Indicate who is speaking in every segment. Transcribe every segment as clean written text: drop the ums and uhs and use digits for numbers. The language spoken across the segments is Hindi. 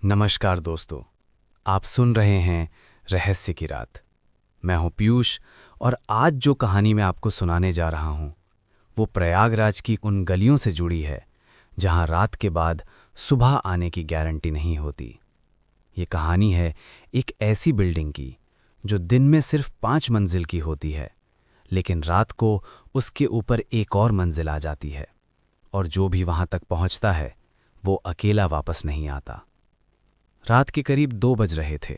Speaker 1: नमस्कार दोस्तों, आप सुन रहे हैं रहस्य की रात। मैं हूं पीयूष और आज जो कहानी मैं आपको सुनाने जा रहा हूं वो प्रयागराज की उन गलियों से जुड़ी है जहां रात के बाद सुबह आने की गारंटी नहीं होती। ये कहानी है एक ऐसी बिल्डिंग की जो दिन में सिर्फ 5 मंजिल की होती है, लेकिन रात को उसके ऊपर एक और मंजिल आ जाती है और जो भी वहां तक पहुंचता है वो अकेला वापस नहीं आता। रात के करीब 2 बज रहे थे।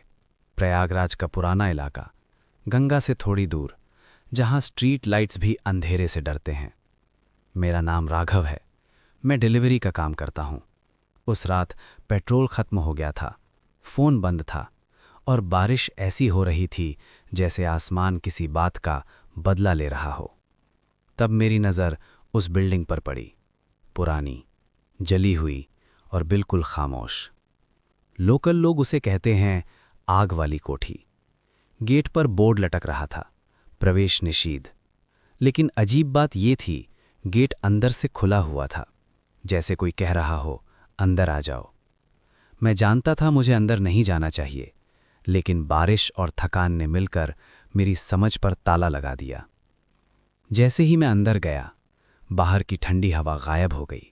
Speaker 1: प्रयागराज का पुराना इलाका, गंगा से थोड़ी दूर, जहां स्ट्रीट लाइट्स भी अंधेरे से डरते हैं। मेरा नाम राघव है, मैं डिलीवरी का काम करता हूं। उस रात पेट्रोल खत्म हो गया था, फोन बंद था और बारिश ऐसी हो रही थी जैसे आसमान किसी बात का बदला ले रहा हो। तब मेरी नज़र उस बिल्डिंग पर पड़ी, पुरानी, जली हुई और बिल्कुल खामोश। लोकल लोग उसे कहते हैं आग वाली कोठी। गेट पर बोर्ड लटक रहा था, प्रवेश निषिद्ध। लेकिन अजीब बात यह थी, गेट अंदर से खुला हुआ था, जैसे कोई कह रहा हो अंदर आ जाओ। मैं जानता था मुझे अंदर नहीं जाना चाहिए, लेकिन बारिश और थकान ने मिलकर मेरी समझ पर ताला लगा दिया। जैसे ही मैं अंदर गया, बाहर की ठंडी हवा गायब हो गई।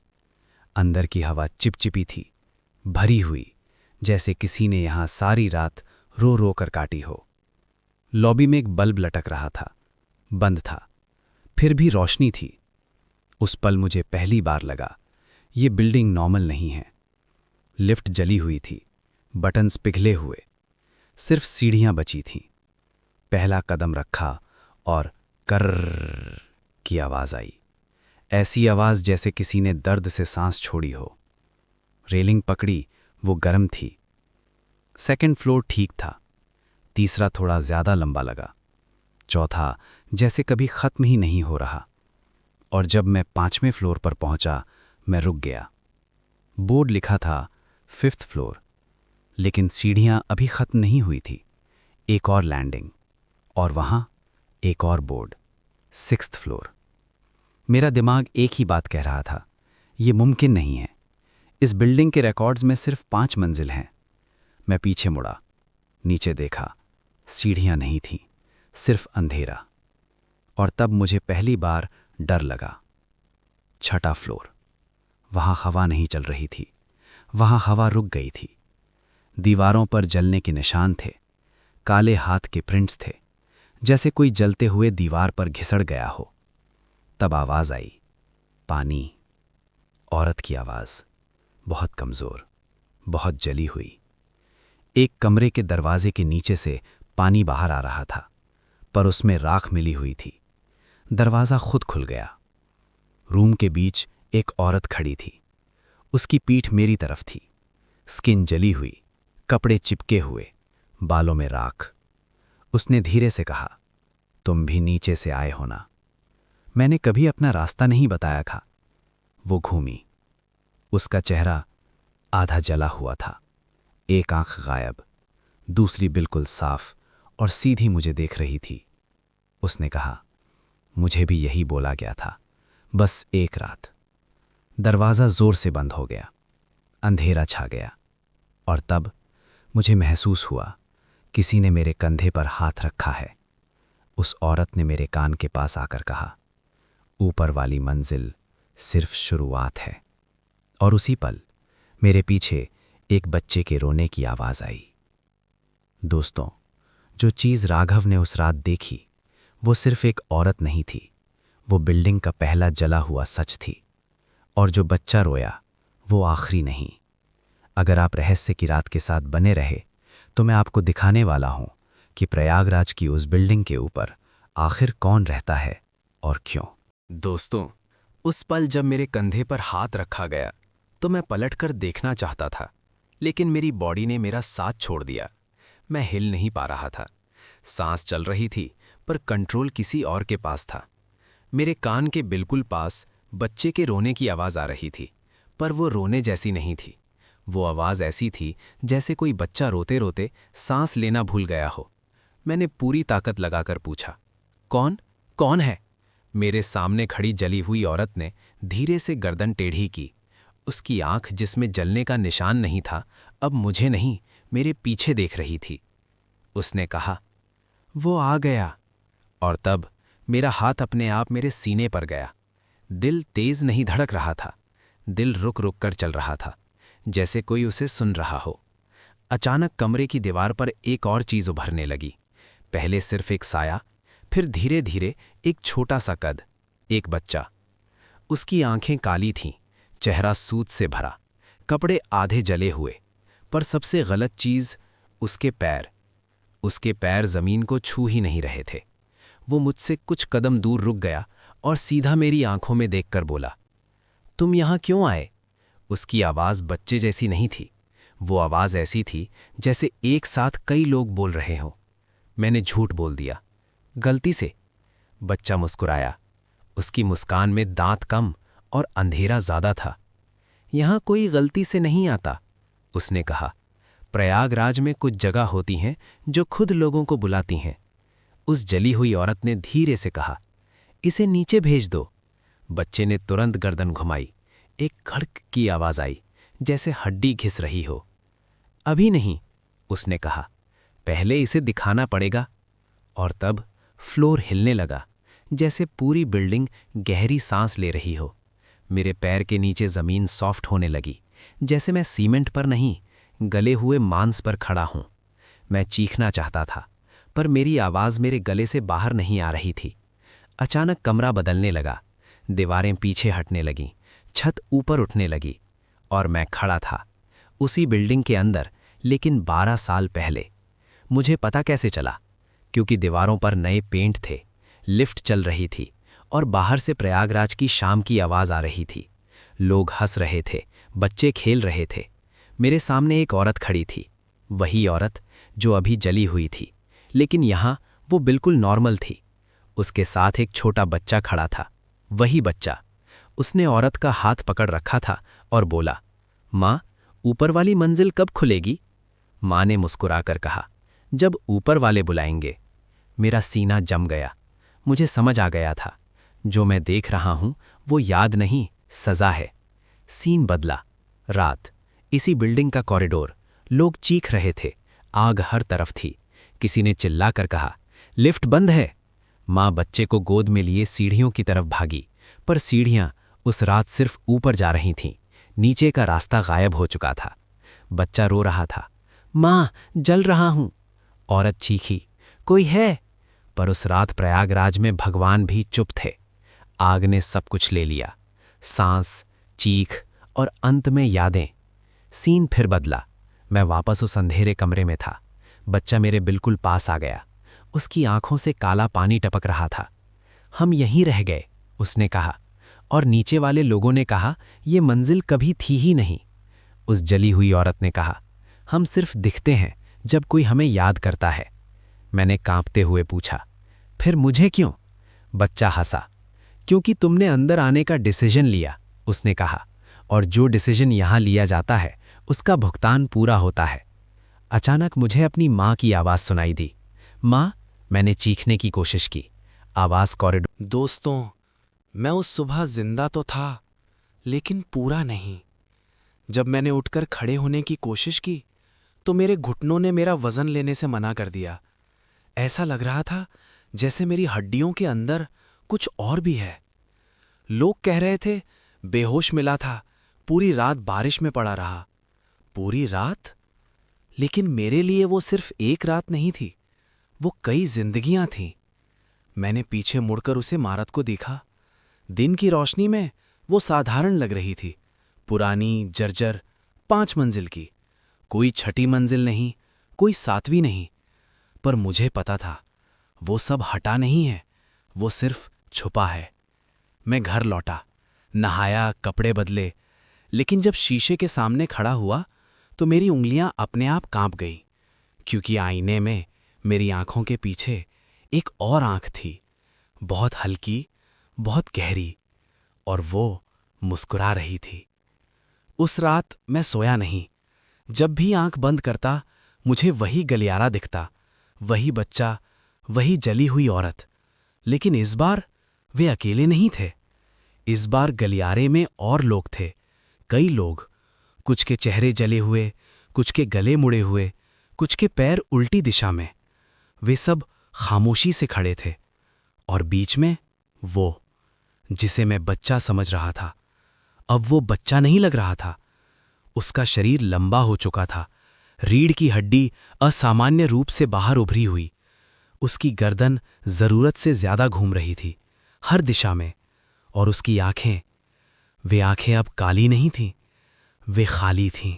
Speaker 1: अंदर की हवा चिपचिपी थी, भरी हुई, जैसे किसी ने यहां सारी रात रो रो कर काटी हो। लॉबी में एक बल्ब लटक रहा था, बंद था, फिर भी रोशनी थी। उस पल मुझे पहली बार लगा ये बिल्डिंग नॉर्मल नहीं है। लिफ्ट जली हुई थी, बटन्स पिघले हुए, सिर्फ सीढ़ियां बची थीं। पहला कदम रखा और कर्र की आवाज आई, ऐसी आवाज जैसे किसी ने दर्द से सांस छोड़ी हो। रेलिंग पकड़ी, वो गर्म थी। सेकंड फ्लोर ठीक था, तीसरा थोड़ा ज्यादा लंबा लगा, चौथा जैसे कभी खत्म ही नहीं हो रहा। और जब मैं 5वें फ्लोर पर पहुंचा, मैं रुक गया। बोर्ड लिखा था 5th फ्लोर, लेकिन सीढ़ियां अभी खत्म नहीं हुई थी। एक और लैंडिंग और वहां एक और बोर्ड, 6th फ्लोर। मेरा दिमाग एक ही बात कह रहा था, यह मुमकिन नहीं है। इस बिल्डिंग के रिकॉर्ड्स में सिर्फ 5 मंजिल हैं। मैं पीछे मुड़ा, नीचे देखा, सीढ़ियां नहीं थीं, सिर्फ अंधेरा। और तब मुझे पहली बार डर लगा। 6ठा फ्लोर, वहां हवा नहीं चल रही थी, वहां हवा रुक गई थी। दीवारों पर जलने के निशान थे, काले हाथ के प्रिंट्स थे, जैसे कोई जलते हुए दीवार पर घिसड़ गया हो। तब आवाज आई, पानी। औरत की आवाज, बहुत कमजोर, बहुत जली हुई। एक कमरे के दरवाजे के नीचे से पानी बाहर आ रहा था, पर उसमें राख मिली हुई थी। दरवाजा खुद खुल गया। रूम के बीच एक औरत खड़ी थी, उसकी पीठ मेरी तरफ थी, स्किन जली हुई, कपड़े चिपके हुए, बालों में राख। उसने धीरे से कहा, तुम भी नीचे से आए हो ना? मैंने कभी अपना रास्ता नहीं बताया था। वो घूमी, उसका चेहरा आधा जला हुआ था, एक आंख गायब, दूसरी बिल्कुल साफ और सीधी मुझे देख रही थी। उसने कहा, मुझे भी यही बोला गया था, बस एक रात। दरवाज़ा जोर से बंद हो गया, अंधेरा छा गया और तब मुझे महसूस हुआ किसी ने मेरे कंधे पर हाथ रखा है। उस औरत ने मेरे कान के पास आकर कहा, ऊपर वाली मंजिल सिर्फ शुरुआत है। और उसी पल मेरे पीछे एक बच्चे के रोने की आवाज आई। दोस्तों, जो चीज राघव ने उस रात देखी वो सिर्फ एक औरत नहीं थी, वो बिल्डिंग का पहला जला हुआ सच थी। और जो बच्चा रोया वो आखिरी नहीं। अगर आप रहस्य की रात के साथ बने रहे तो मैं आपको दिखाने वाला हूं कि प्रयागराज की उस बिल्डिंग के ऊपर आखिर कौन रहता है और क्यों। दोस्तों, उस पल जब मेरे कंधे पर हाथ रखा गया तो मैं पलटकर देखना चाहता था, लेकिन मेरी बॉडी ने मेरा साथ छोड़ दिया। मैं हिल नहीं पा रहा था। सांस चल रही थी, पर कंट्रोल किसी और के पास था। मेरे कान के बिल्कुल पास बच्चे के रोने की आवाज आ रही थी, पर वो रोने जैसी नहीं थी। वो आवाज ऐसी थी जैसे कोई बच्चा रोते रोते सांस लेना भूल गया हो। मैंने पूरी ताकत लगाकर पूछा, कौन कौन है? मेरे सामने खड़ी जली हुई औरत ने धीरे से गर्दन टेढ़ी की। उसकी आंख, जिसमें जलने का निशान नहीं था,
Speaker 2: अब मुझे नहीं, मेरे पीछे देख रही थी। उसने कहा, वो आ गया। और तब मेरा हाथ अपने आप मेरे सीने पर गया। दिल तेज नहीं धड़क रहा था, दिल रुक रुक कर चल रहा था, जैसे कोई उसे सुन रहा हो। अचानक कमरे की दीवार पर एक और चीज उभरने लगी। पहले सिर्फ एक साया, फिर धीरे धीरे एक छोटा सा कद, एक बच्चा। उसकी आंखें काली थीं, चेहरा सूत से भरा, कपड़े आधे जले हुए, पर सबसे गलत चीज उसके पैर। उसके पैर जमीन को छू ही नहीं रहे थे। वो मुझसे कुछ कदम दूर रुक गया और सीधा मेरी आंखों में देखकर बोला, तुम यहां क्यों आए? उसकी आवाज बच्चे जैसी नहीं थी, वो आवाज ऐसी थी जैसे एक साथ कई लोग बोल रहे हों। मैंने झूठ बोल दिया, गलती से। बच्चा मुस्कुराया। उसकी मुस्कान में दांत कम और अंधेरा ज्यादा था। यहां कोई गलती से नहीं आता, उसने कहा। प्रयागराज में कुछ जगह होती हैं जो खुद लोगों को बुलाती हैं। उस जली हुई औरत ने धीरे से कहा, इसे नीचे भेज दो। बच्चे ने तुरंत गर्दन घुमाई। एक खड़क की आवाज आई, जैसे हड्डी घिस रही हो। अभी नहीं, उसने कहा, पहले इसे दिखाना पड़ेगा। और तब फ्लोर हिलने लगा, जैसे पूरी बिल्डिंग गहरी सांस ले रही हो। मेरे पैर के नीचे जमीन सॉफ्ट होने लगी, जैसे मैं सीमेंट पर नहीं, गले हुए मांस पर खड़ा हूं। मैं चीखना चाहता था, पर मेरी आवाज मेरे गले से बाहर नहीं आ रही थी। अचानक कमरा बदलने लगा, दीवारें पीछे हटने लगीं, छत ऊपर उठने लगी, और मैं खड़ा था उसी बिल्डिंग के अंदर, लेकिन 12 साल पहले। मुझे पता कैसे चला? क्योंकि दीवारों पर नए पेंट थे, लिफ्ट चल रही थी, और बाहर से प्रयागराज की शाम की आवाज आ रही थी। लोग हंस रहे थे, बच्चे खेल रहे थे। मेरे सामने एक औरत खड़ी थी, वही औरत जो अभी जली हुई थी, लेकिन यहां वो बिल्कुल नॉर्मल थी। उसके साथ एक छोटा बच्चा खड़ा था, वही बच्चा। उसने औरत का हाथ पकड़ रखा था और बोला, माँ, ऊपर वाली मंजिल कब खुलेगी? माँ ने मुस्कुराकर कहा, जब ऊपर वाले बुलाएंगे। मेरा सीना जम गया। मुझे समझ आ गया था, जो मैं देख रहा हूं वो याद नहीं, सजा है। सीन बदला। रात, इसी बिल्डिंग का कॉरिडोर। लोग चीख रहे थे, आग हर तरफ थी। किसी ने चिल्लाकर कहा, लिफ्ट बंद है। माँ बच्चे को गोद में लिए सीढ़ियों की तरफ भागी, पर सीढ़ियां उस रात सिर्फ ऊपर जा रही थीं, नीचे का रास्ता गायब हो चुका था। बच्चा रो रहा था, माँ, जल रहा हूं। औरत चीखी, कोई है? पर उस रात प्रयागराज में भगवान भी चुप थे। आग ने सब कुछ ले लिया, सांस, चीख और अंत में यादें। सीन फिर बदला। मैं वापस उस अंधेरे कमरे में था। बच्चा मेरे बिल्कुल पास आ गया। उसकी आंखों से काला पानी टपक रहा था। हम यहीं रह गए, उसने कहा, और नीचे वाले लोगों ने कहा, ये मंजिल कभी थी ही नहीं। उस जली हुई औरत ने कहा, हम सिर्फ दिखते हैं जब कोई हमें याद करता है। मैंने कांपते हुए पूछा, फिर मुझे क्यों? बच्चा हंसा, क्योंकि तुमने अंदर आने का डिसीजन लिया, उसने कहा, और जो डिसीजन यहां लिया जाता है उसका भुगतान पूरा होता है। अचानक मुझे अपनी माँ की आवाज़ सुनाई दी। माँ, मैंने चीखने की कोशिश की। आवाज़ कॉरिडोर।
Speaker 1: दोस्तों, मैं उस सुबह जिंदा तो था, लेकिन पूरा नहीं। जब मैंने उठकर खड़े होने की कोशिश की, तो मेरे घुटनों ने मेरा वजन लेने से मना कर दिया। ऐसा लग रहा था जैसे मेरी हड्डियों के अंदर कुछ और भी है। लोग कह रहे थे, बेहोश मिला था, पूरी रात बारिश में पड़ा रहा। पूरी रात? लेकिन मेरे लिए वो सिर्फ एक रात नहीं थी, वो कई जिंदगियां थीं। मैंने पीछे मुड़कर उसे इमारत को देखा। दिन की रोशनी में वो साधारण लग रही थी, पुरानी, जर्जर, 5 मंजिल की। कोई छठी मंजिल नहीं, कोई 7वीं नहीं। पर मुझे पता था, वो सब हटा नहीं है, वो सिर्फ छुपा है। मैं घर लौटा, नहाया, कपड़े बदले, लेकिन जब शीशे के सामने खड़ा हुआ तो मेरी उंगलियां अपने आप कांप गईं, क्योंकि आईने में मेरी आंखों के पीछे एक और आंख थी, बहुत हल्की, बहुत गहरी, और वो मुस्कुरा रही थी। उस रात मैं सोया नहीं। जब भी आंख बंद करता, मुझे वही गलियारा दिखता, वही बच्चा, वही जली हुई औरत। लेकिन इस बार वे अकेले नहीं थे। इस बार गलियारे में और लोग थे, कई लोग। कुछ के चेहरे जले हुए,
Speaker 2: कुछ के गले मुड़े हुए, कुछ के पैर उल्टी दिशा में। वे सब खामोशी से खड़े थे, और बीच में वो, जिसे मैं बच्चा समझ रहा था, अब वो बच्चा नहीं लग रहा था। उसका शरीर लंबा हो चुका था, रीढ़ की हड्डी असामान्य रूप से बाहर उभरी हुई। उसकी गर्दन जरूरत से ज्यादा घूम रही थी, हर दिशा में। और उसकी आंखें, वे आंखें अब काली नहीं थीं, वे खाली थीं,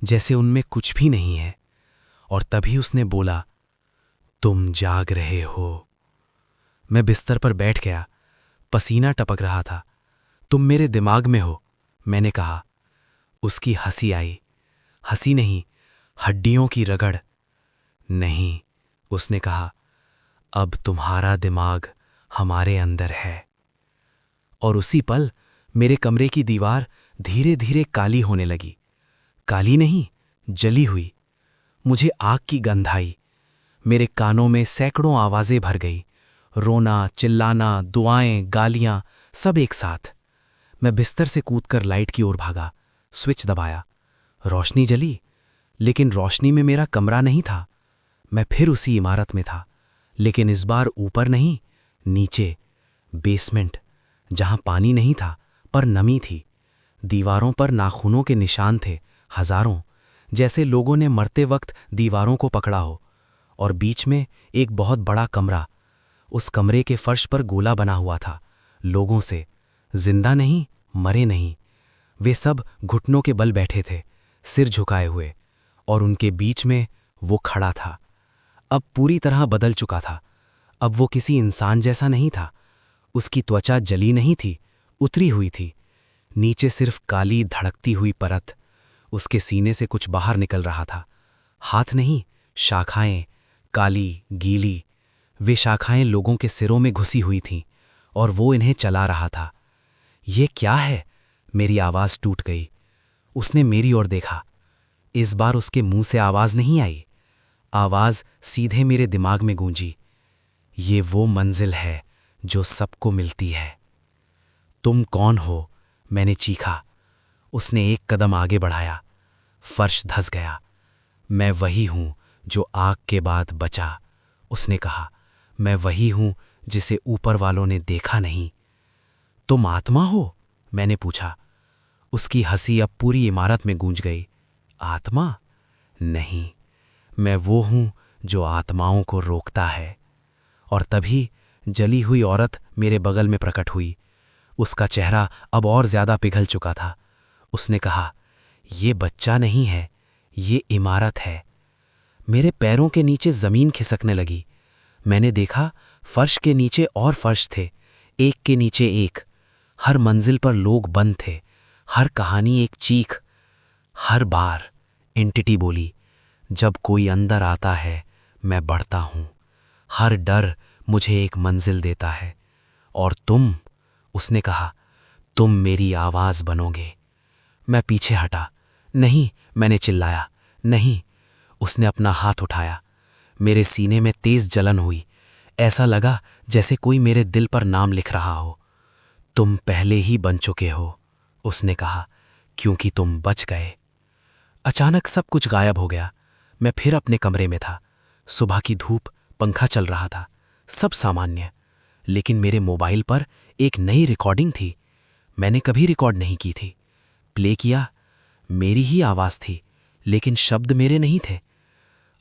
Speaker 2: जैसे उनमें कुछ भी नहीं है। और तभी उसने बोला, तुम जाग रहे हो। मैं बिस्तर पर बैठ गया, पसीना टपक रहा था। तुम मेरे दिमाग में हो, मैंने कहा। उसकी हंसी आई, हंसी नहीं, हड्डियों की रगड़। नहीं, उसने कहा, अब तुम्हारा दिमाग हमारे अंदर है। और उसी पल मेरे कमरे की दीवार धीरे धीरे काली होने लगी। काली नहीं, जली हुई। मुझे आग की गंध आई। मेरे कानों में सैकड़ों आवाजें भर गई, रोना, चिल्लाना, दुआएं, गालियां, सब एक साथ। मैं बिस्तर से कूदकर लाइट की ओर भागा, स्विच दबाया। रोशनी जली, लेकिन रोशनी में मेरा कमरा नहीं था। मैं फिर उसी इमारत में था, लेकिन इस बार ऊपर नहीं, नीचे, बेसमेंट, जहां पानी नहीं था पर नमी थी। दीवारों पर नाखूनों के निशान थे, हजारों, जैसे लोगों ने मरते वक्त दीवारों को पकड़ा हो। और बीच में एक बहुत बड़ा कमरा। उस कमरे के फर्श पर गोला बना हुआ था, लोगों से, जिंदा नहीं, मरे नहीं। वे सब घुटनों के बल बैठे थे, सिर झुकाए हुए, और उनके बीच में वो खड़ा था। अब पूरी तरह बदल चुका था। अब वो किसी इंसान जैसा नहीं था। उसकी त्वचा जली नहीं थी, उतरी हुई थी, नीचे सिर्फ काली धड़कती हुई परत। उसके सीने से कुछ बाहर निकल रहा था, हाथ नहीं, शाखाएं, काली, गीली। वे शाखाएं लोगों के सिरों में घुसी हुई थीं, और वो इन्हें चला रहा था। ये क्या है? मेरी आवाज टूट गई। उसने मेरी ओर देखा। इस बार उसके मुंह से आवाज नहीं आई, आवाज सीधे मेरे दिमाग में गूंजी। ये वो मंजिल है जो सबको मिलती है। तुम कौन हो? मैंने चीखा। उसने एक कदम आगे बढ़ाया। फर्श धंस गया। मैं वही हूं जो आग के बाद बचा, उसने कहा। मैं वही हूं जिसे ऊपर वालों ने देखा नहीं। तुम आत्मा हो? मैंने पूछा। उसकी हंसी अब पूरी इमारत में गूंज गई। आत्मा? नहीं, मैं वो हूं जो आत्माओं को रोकता है। और तभी जली हुई औरत मेरे बगल में प्रकट हुई। उसका चेहरा अब और ज्यादा पिघल चुका था। उसने कहा, ये बच्चा नहीं है, ये इमारत है। मेरे पैरों के नीचे जमीन खिसकने लगी। मैंने देखा, फर्श के नीचे और फर्श थे, एक के नीचे एक। हर मंजिल पर लोग बंद थे, हर कहानी एक चीख। हर बार एंटिटी बोली, जब कोई अंदर आता है मैं बढ़ता हूं। हर डर मुझे एक मंजिल देता है। और तुम, उसने कहा, तुम मेरी आवाज बनोगे। मैं पीछे हटा। नहीं, मैंने चिल्लाया। नहीं। उसने अपना हाथ उठाया। मेरे सीने में तेज जलन हुई। ऐसा लगा जैसे कोई मेरे दिल पर नाम लिख रहा हो। तुम पहले ही बन चुके हो, उसने कहा, क्योंकि तुम बच गए। अचानक सब कुछ गायब हो गया। मैं फिर अपने कमरे में था। सुबह की धूप, पंखा चल रहा था, सब सामान्य। लेकिन मेरे मोबाइल पर एक नई रिकॉर्डिंग थी। मैंने कभी रिकॉर्ड नहीं की थी। प्ले किया, मेरी ही आवाज थी, लेकिन शब्द मेरे नहीं थे।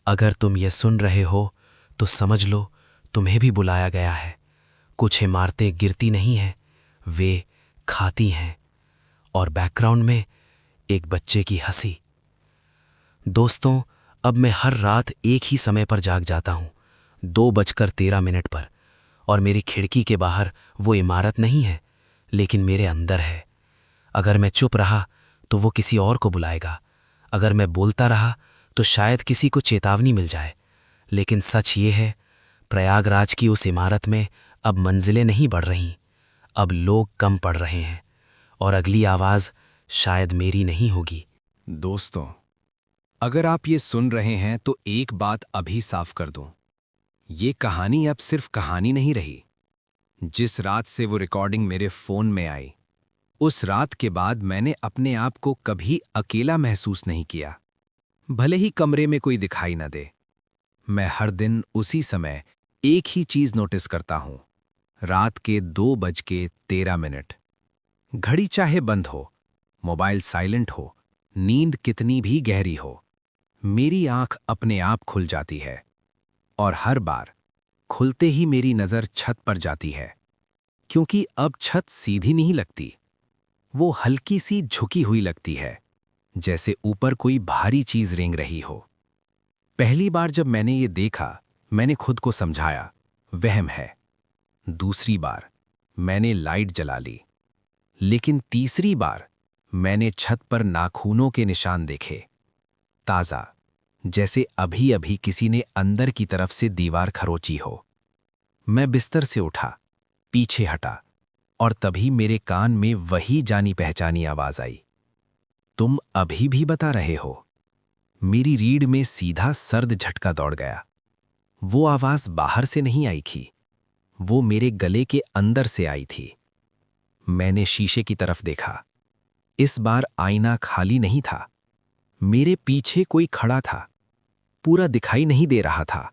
Speaker 2: अगर तुम ये सुन रहे हो तो समझ लो तुम्हें भी बुलाया गया है। कुछ इमारतें गिरती नहीं हैं, वे खाती हैं। और बैकग्राउंड में एक बच्चे की हंसी। दोस्तों, अब मैं हर रात एक ही समय पर जाग जाता हूं, 2:13 पर। और मेरी खिड़की के बाहर वो इमारत नहीं है, लेकिन मेरे अंदर है। अगर मैं चुप रहा तो वो किसी और को बुलाएगा। अगर मैं बोलता रहा तो शायद किसी को चेतावनी मिल जाए। लेकिन सच ये है, प्रयागराज की उस इमारत में अब मंजिलें नहीं बढ़ रहीं, अब लोग कम पड़ रहे हैं। और अगली आवाज शायद मेरी नहीं होगी।
Speaker 3: दोस्तों, अगर आप ये सुन रहे हैं तो एक बात अभी साफ कर दूं। ये कहानी अब सिर्फ कहानी नहीं रही। जिस रात से वो रिकॉर्डिंग मेरे फोन में आई, उस रात के बाद मैंने अपने आप को कभी अकेला महसूस नहीं किया। भले ही कमरे में कोई दिखाई न दे। मैं हर दिन उसी समय एक ही चीज नोटिस करता हूं, रात के 2:13। घड़ी चाहे बंद हो, मोबाइल साइलेंट हो, नींद कितनी भी गहरी हो, मेरी आंख अपने आप खुल जाती है। और हर बार खुलते ही मेरी नजर छत पर जाती है, क्योंकि अब छत सीधी नहीं लगती, वो हल्की सी झुकी हुई लगती है, जैसे ऊपर कोई भारी चीज रेंग रही हो। पहली बार जब मैंने ये देखा, मैंने खुद को समझाया वहम है। दूसरी बार मैंने लाइट जला ली, लेकिन तीसरी बार मैंने छत पर नाखूनों के निशान देखे, ताजा, जैसे अभी अभी किसी ने अंदर की तरफ से दीवार खरोची हो। मैं बिस्तर से उठा, पीछे हटा, और तभी मेरे कान में वही जानी पहचानी आवाज आई, तुम अभी भी बता रहे हो। मेरी रीढ़ में सीधा सर्द झटका दौड़ गया। वो आवाज बाहर से नहीं आई थी, वो मेरे गले के अंदर से आई थी। मैंने शीशे की तरफ देखा। इस बार आईना खाली नहीं था, मेरे पीछे कोई खड़ा था। पूरा दिखाई नहीं दे रहा था,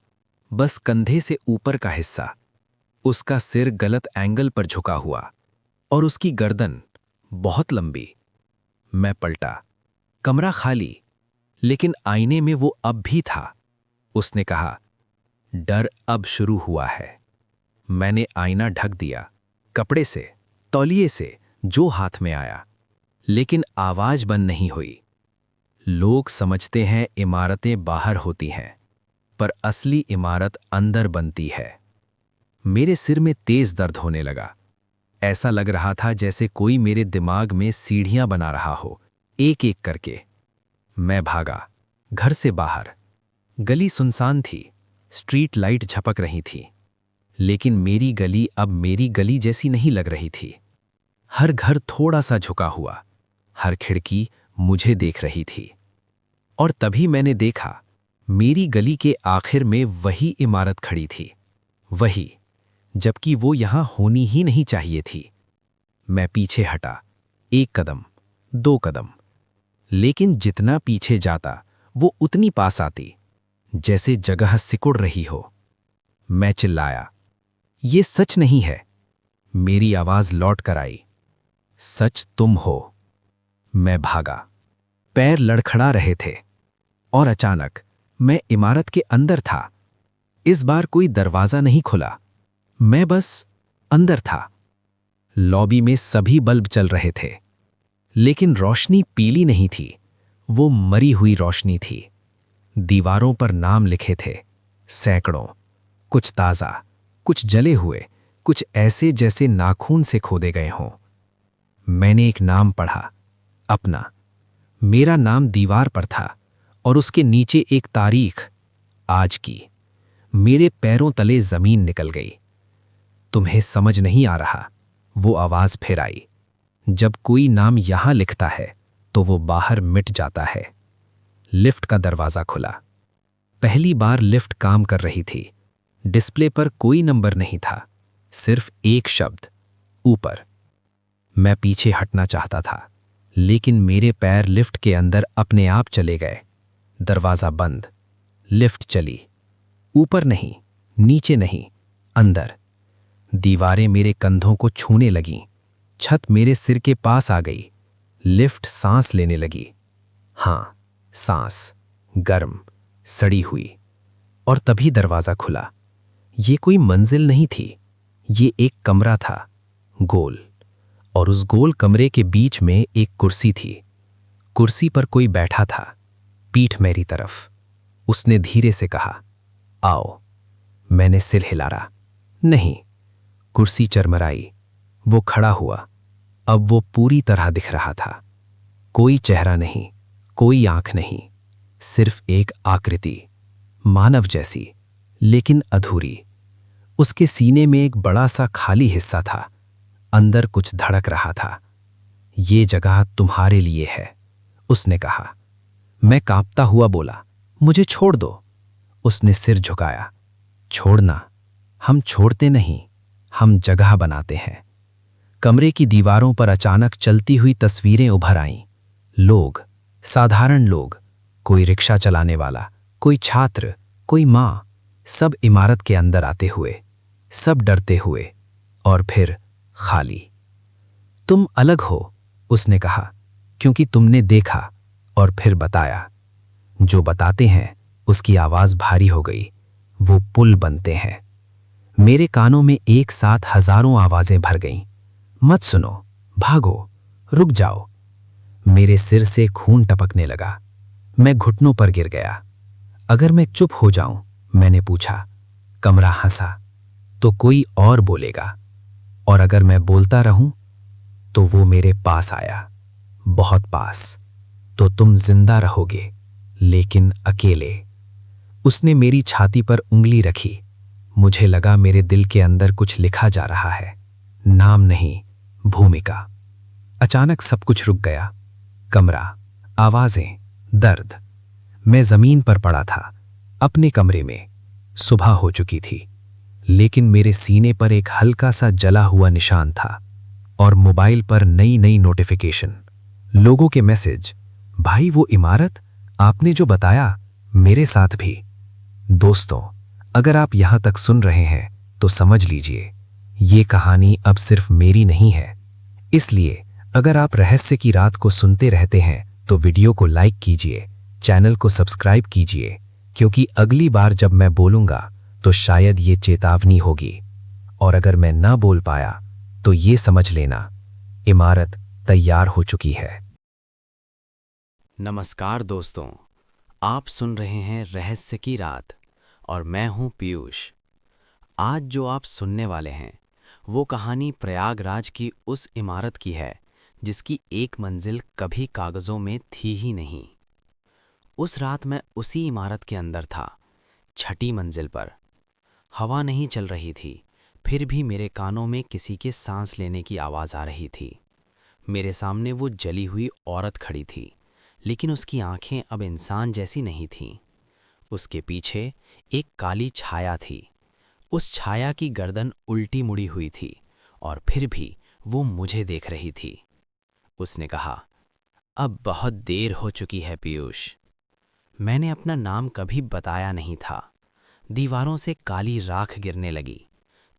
Speaker 3: बस कंधे से ऊपर का हिस्सा। उसका सिर गलत एंगल पर झुका हुआ और उसकी गर्दन बहुत लंबी। मैं पलटा, कमरा खाली, लेकिन आईने में वो अब भी था। उसने कहा, डर अब शुरू हुआ है। मैंने आईना ढक दिया, कपड़े से, तौलिए से, जो हाथ में आया, लेकिन आवाज बंद नहीं हुई। लोग समझते हैं इमारतें बाहर होती हैं, पर असली इमारत अंदर बनती है। मेरे सिर में तेज दर्द होने लगा। ऐसा लग रहा था जैसे कोई मेरे दिमाग में सीढ़ियां बना रहा हो, एक एक करके। मैं भागा, घर से बाहर। गली सुनसान थी, स्ट्रीट लाइट झपक रही थी, लेकिन मेरी गली अब मेरी गली जैसी नहीं लग रही थी। हर घर थोड़ा सा झुका हुआ, हर खिड़की मुझे देख रही थी। और तभी मैंने देखा, मेरी गली के आखिर में वही इमारत खड़ी थी, वही, जबकि वो यहां होनी ही नहीं चाहिए थी। मैं पीछे हटा, 1 कदम, 2 कदम, लेकिन जितना पीछे जाता वो उतनी पास आती, जैसे जगह सिकुड़ रही हो। मैं चिल्लाया, ये सच नहीं है। मेरी आवाज लौट कर आई, सच तुम हो। मैं भागा, पैर लड़खड़ा रहे थे, और अचानक मैं इमारत के अंदर था। इस बार कोई दरवाजा नहीं खुला, मैं बस अंदर था। लॉबी में सभी बल्ब चल रहे थे, लेकिन रोशनी पीली नहीं थी, वो मरी हुई रोशनी थी। दीवारों पर नाम लिखे थे, सैकड़ों, कुछ ताजा, कुछ जले हुए, कुछ ऐसे जैसे नाखून से खोदे गए हों। मैंने एक नाम पढ़ा, अपना। मेरा नाम दीवार पर था, और उसके नीचे एक तारीख, आज की। मेरे पैरों तले जमीन निकल गई। तुम्हें समझ नहीं आ रहा, वो आवाज फिर आई, जब कोई नाम यहां लिखता है तो वो बाहर मिट जाता है। लिफ्ट का दरवाजा खुला। पहली बार लिफ्ट काम कर रही थी। डिस्प्ले पर कोई नंबर नहीं था, सिर्फ एक शब्द, ऊपर। मैं पीछे हटना चाहता था, लेकिन मेरे पैर लिफ्ट के अंदर अपने आप चले गए। दरवाजा बंद, लिफ्ट चली। ऊपर नहीं, नीचे नहीं, अंदर। दीवारें मेरे कंधों को छूने लगीं, छत मेरे सिर के पास आ गई। लिफ्ट सांस लेने लगी। हाँ, सांस, गर्म, सड़ी हुई। और तभी दरवाजा खुला। ये कोई मंजिल नहीं थी, ये एक कमरा था, गोल। और उस गोल कमरे के बीच में एक कुर्सी थी। कुर्सी पर कोई बैठा था, पीठ मेरी तरफ। उसने धीरे से कहा, आओ। मैंने सिर हिलाया, नहीं। कुर्सी चरमराई। वो खड़ा हुआ। अब वो पूरी तरह दिख रहा था। कोई चेहरा नहीं, कोई आंख नहीं, सिर्फ एक आकृति, मानव जैसी, लेकिन अधूरी। उसके सीने में एक बड़ा सा खाली हिस्सा था, अंदर कुछ धड़क रहा था। ये जगह तुम्हारे लिए है, उसने कहा। मैं कांपता हुआ बोला, मुझे छोड़ दो। उसने सिर झुकाया। छोड़ना? हम छोड़ते नहीं, हम जगह बनाते हैं। कमरे की दीवारों पर अचानक चलती हुई तस्वीरें उभर आईं। लोग, साधारण लोग,
Speaker 2: कोई रिक्शा चलाने वाला, कोई छात्र, कोई माँ, सब इमारत के अंदर आते हुए, सब डरते हुए, और फिर खाली। तुम अलग हो, उसने कहा, क्योंकि तुमने देखा और फिर बताया। जो बताते हैं उसकी आवाज भारी हो गई। वो पुल बनते हैं। मेरे कानों में एक साथ हजारों आवाजें भर गईं। मत सुनो, भागो, रुक जाओ। मेरे सिर से खून टपकने लगा। मैं घुटनों पर गिर गया। अगर मैं चुप हो जाऊं, मैंने पूछा। कमरा हंसा। तो कोई और बोलेगा। और अगर मैं बोलता रहूं, तो वो मेरे पास आया, बहुत पास। तो तुम जिंदा रहोगे, लेकिन अकेले। उसने मेरी छाती पर उंगली रखी। मुझे लगा मेरे दिल के अंदर कुछ लिखा जा रहा है, नाम नहीं, भूमिका। अचानक सब कुछ रुक गया। कमरा, आवाजें, दर्द। मैं जमीन पर पड़ा था, अपने कमरे में। सुबह हो चुकी थी, लेकिन मेरे सीने पर एक हल्का सा जला हुआ निशान था, और मोबाइल पर नई नई नोटिफिकेशन, लोगों के मैसेज। भाई, वो इमारत, आपने जो बताया, मेरे साथ भी। दोस्तों, अगर आप यहां तक सुन रहे हैं तो समझ लीजिए, ये कहानी अब सिर्फ मेरी नहीं है। इसलिए अगर आप रहस्य की रात को सुनते रहते हैं तो वीडियो को लाइक कीजिए, चैनल को सब्सक्राइब कीजिए, क्योंकि अगली बार जब मैं बोलूंगा तो शायद ये चेतावनी होगी। और अगर मैं ना बोल पाया तो ये समझ लेना, इमारत तैयार हो चुकी है।
Speaker 1: नमस्कार दोस्तों, आप सुन रहे हैं रहस्य की रात और मैं हूं पीयूष। आज जो आप सुनने वाले हैं वो कहानी प्रयागराज की उस इमारत की है जिसकी एक मंजिल कभी कागजों में थी ही नहीं। उस रात मैं उसी इमारत के अंदर था, छठी मंजिल पर। हवा नहीं चल रही थी, फिर भी मेरे कानों में किसी के सांस लेने की आवाज आ रही थी। मेरे सामने वो जली हुई औरत खड़ी थी, लेकिन उसकी आंखें अब इंसान जैसी नहीं थीं। उसके पीछे एक काली छाया थी। उस छाया की गर्दन उल्टी मुड़ी हुई थी और फिर भी वो मुझे देख रही थी। उसने कहा, अब बहुत देर हो चुकी है पीयूष। मैंने अपना नाम कभी बताया नहीं था। दीवारों से काली राख गिरने लगी।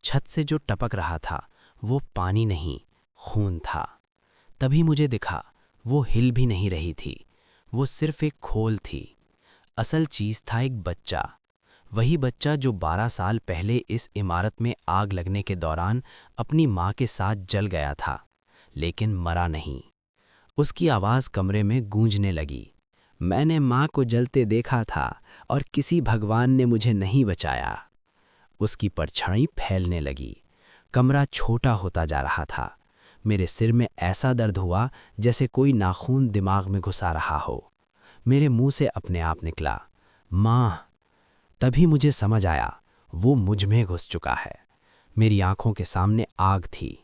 Speaker 1: छत से जो टपक रहा था वो पानी नहीं, खून था। तभी मुझे दिखा, वो हिल भी नहीं रही थी, वो सिर्फ एक खोल थी। असल चीज था एक बच्चा, वही बच्चा जो 12 साल पहले इस इमारत में आग लगने के दौरान अपनी माँ के साथ जल गया था, लेकिन मरा नहीं। उसकी आवाज़ कमरे में गूंजने लगी। मैंने माँ को जलते देखा था और किसी भगवान ने मुझे नहीं बचाया। उसकी परछाई फैलने लगी। कमरा छोटा होता जा रहा था। मेरे सिर में ऐसा दर्द हुआ जैसे कोई नाखून दिमाग में घुसा रहा हो। मेरे मुंह से अपने आप निकला, माँ। तभी मुझे समझ आया, वो मुझ में घुस चुका है। मेरी आंखों के सामने आग थी।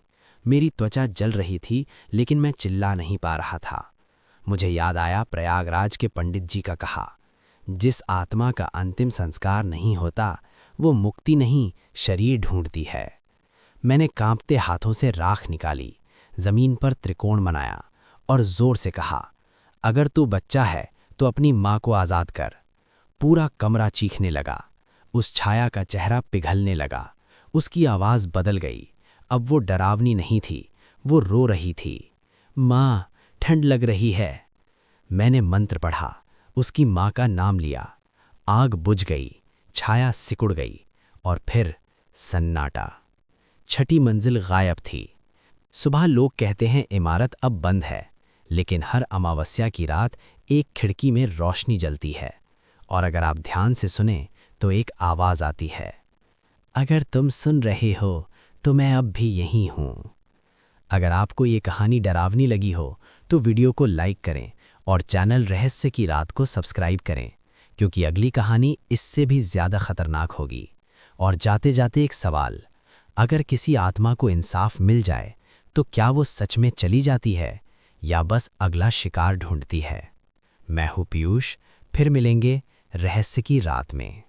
Speaker 1: मेरी त्वचा जल रही थी, लेकिन मैं चिल्ला नहीं पा रहा था। मुझे याद आया प्रयागराज के पंडित जी का कहा, जिस आत्मा का अंतिम संस्कार नहीं होता वो मुक्ति नहीं, शरीर ढूंढती है। मैंने कांपते हाथों से राख निकाली, जमीन पर त्रिकोण बनाया और जोर से कहा, अगर तू बच्चा है तो अपनी माँ को आज़ाद कर। पूरा कमरा चीखने लगा। उस छाया का चेहरा पिघलने लगा। उसकी आवाज़ बदल गई। अब वो डरावनी नहीं थी, वो रो रही थी। माँ, ठंड लग रही है। मैंने मंत्र पढ़ा, उसकी माँ का नाम लिया। आग बुझ गई, छाया सिकुड़ गई और फिर सन्नाटा। छठी मंजिल गायब थी। सुबह लोग कहते हैं इमारत अब बंद है, लेकिन हर अमावस्या की रात एक खिड़की में रोशनी जलती है, और अगर आप ध्यान से सुने तो एक आवाज़ आती है, अगर तुम सुन रहे हो तो मैं अब भी यहीं हूँ। अगर आपको ये कहानी डरावनी लगी हो तो वीडियो को लाइक करें और चैनल रहस्य की रात को सब्सक्राइब करें, क्योंकि अगली कहानी इससे भी ज़्यादा खतरनाक होगी। और जाते जाते एक सवाल, अगर किसी आत्मा को इंसाफ मिल जाए तो क्या वो सच में चली जाती है या बस अगला शिकार ढूंढती है? मैं हूँ पीयूष, फिर मिलेंगे रहस्य की रात में।